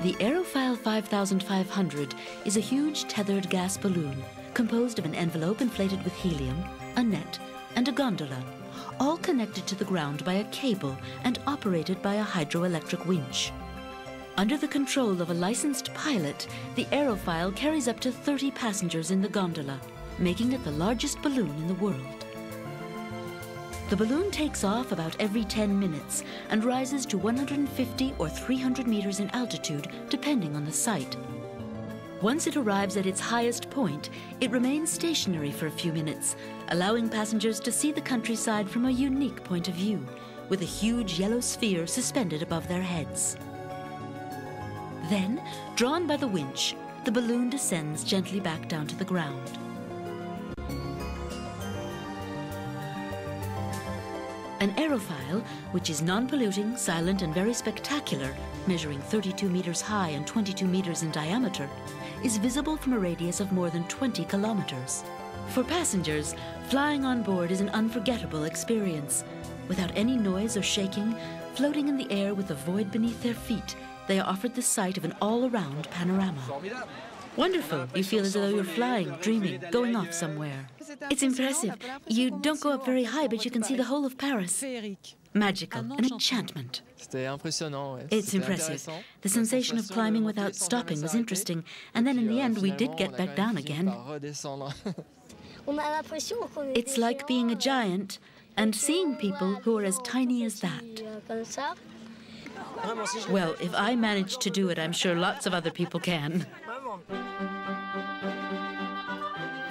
The Aerophile 5500 is a huge tethered gas balloon composed of an envelope inflated with helium, a net, and a gondola, all connected to the ground by a cable and operated by a hydroelectric winch. Under the control of a licensed pilot, the Aerophile carries up to 30 passengers in the gondola, making it the largest balloon in the world. The balloon takes off about every 10 minutes and rises to 150 or 300 meters in altitude, depending on the site. Once it arrives at its highest point, it remains stationary for a few minutes, allowing passengers to see the countryside from a unique point of view, with a huge yellow sphere suspended above their heads. Then, drawn by the winch, the balloon descends gently back down to the ground. An aerophile, which is non-polluting, silent, and very spectacular, measuring 32 meters high and 22 meters in diameter, is visible from a radius of more than 20 kilometers. For passengers, flying on board is an unforgettable experience. Without any noise or shaking, floating in the air with the void beneath their feet, they are offered the sight of an all-around panorama. Wonderful. You feel as though you're flying, dreaming, going off somewhere. It's impressive. You don't go up very high, but you can see the whole of Paris. Magical, an enchantment. It's impressive. The sensation of climbing without stopping was interesting, and then in the end we did get back down again. It's like being a giant and seeing people who are as tiny as that. Well, if I manage to do it, I'm sure lots of other people can.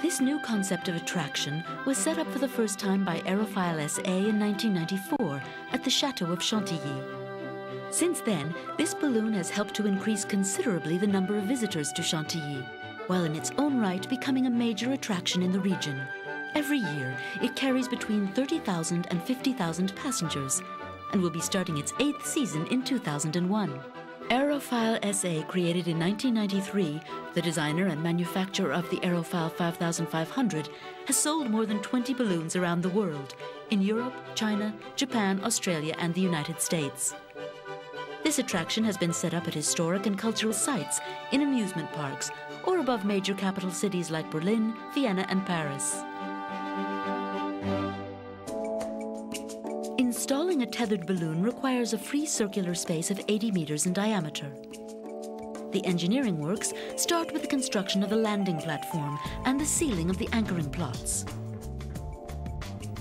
This new concept of attraction was set up for the first time by Aerophile SA in 1994 at the Chateau of Chantilly. Since then, this balloon has helped to increase considerably the number of visitors to Chantilly, while in its own right becoming a major attraction in the region. Every year, it carries between 30,000 and 50,000 passengers, and will be starting its 8th season in 2001. Aerophile SA, created in 1993, the designer and manufacturer of the Aerophile 5500, has sold more than 20 balloons around the world, in Europe, China, Japan, Australia, and the United States. This attraction has been set up at historic and cultural sites, in amusement parks, or above major capital cities like Berlin, Vienna, and Paris. Installing a tethered balloon requires a free circular space of 80 meters in diameter. The engineering works start with the construction of the landing platform and the sealing of the anchoring plots.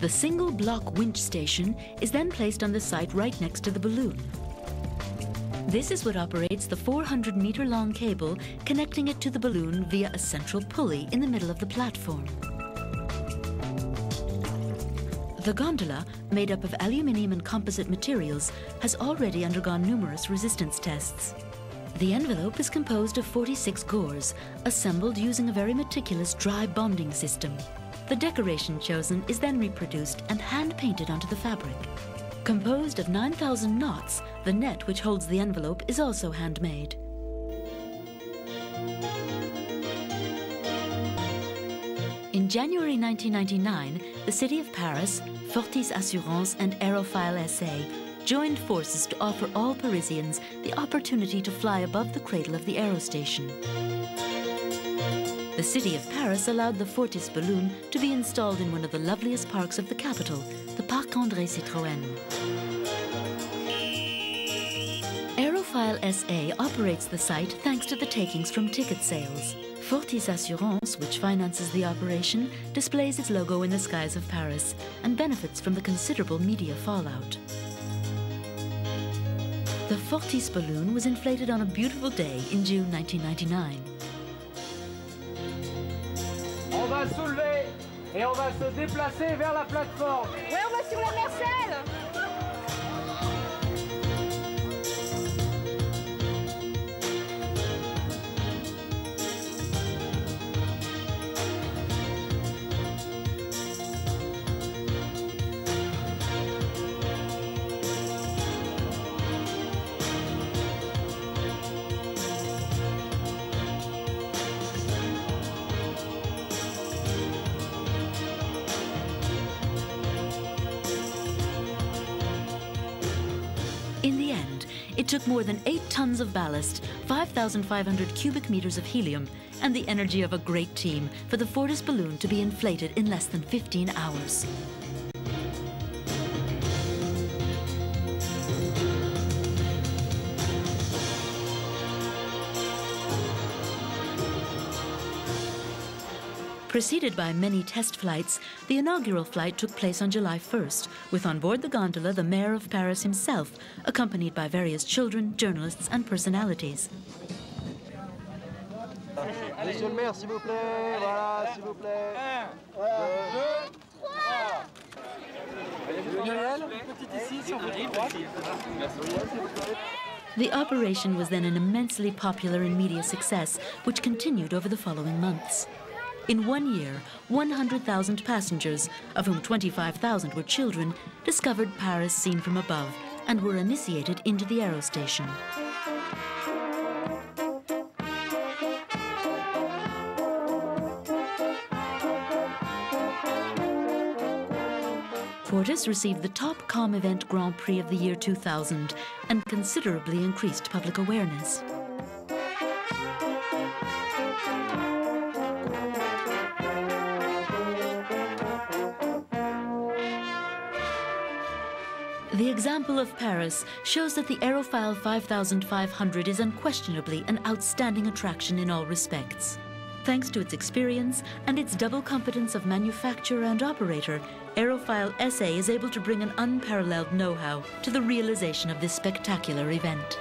The single block winch station is then placed on the site right next to the balloon. This is what operates the 400-meter-long cable connecting it to the balloon via a central pulley in the middle of the platform. The gondola, made up of aluminium and composite materials, has already undergone numerous resistance tests. The envelope is composed of 46 gores, assembled using a very meticulous dry bonding system. The decoration chosen is then reproduced and hand-painted onto the fabric. Composed of 9,000 knots, the net which holds the envelope is also handmade. In January 1999, the city of Paris, Fortis Assurance, and Aerophile SA joined forces to offer all Parisians the opportunity to fly above the cradle of the aerostation. The city of Paris allowed the Fortis balloon to be installed in one of the loveliest parks of the capital, the Parc André Citroën. Aerophile SA operates the site thanks to the takings from ticket sales. Fortis Assurance, which finances the operation, displays its logo in the skies of Paris and benefits from the considerable media fallout. The Fortis balloon was inflated on a beautiful day in June 1999. On va soulever et on va se déplacer vers la plateforme. Ouais, on va sur la Mercelle. In the end, It took more than 8 tons of ballast, 5,500 cubic meters of helium, and the energy of a great team for the Fortis balloon to be inflated in less than 15 hours. Preceded by many test flights, the inaugural flight took place on July 1st, with on board the gondola the mayor of Paris himself, accompanied by various children, journalists and personalities. Monsieur le maire, s'il vous plaît, voilà, s'il vous plaît. 1, 2, 3. The operation was then an immensely popular and media success, which continued over the following months. In 1 year, 100,000 passengers, of whom 25,000 were children, discovered Paris seen from above and were initiated into the aerostation. Fortis received the top com event Grand Prix of the year 2000 and considerably increased public awareness. The example of Paris shows that the Aerophile 5500 is unquestionably an outstanding attraction in all respects. Thanks to its experience and its double competence of manufacturer and operator, Aerophile SA is able to bring an unparalleled know-how to the realization of this spectacular event.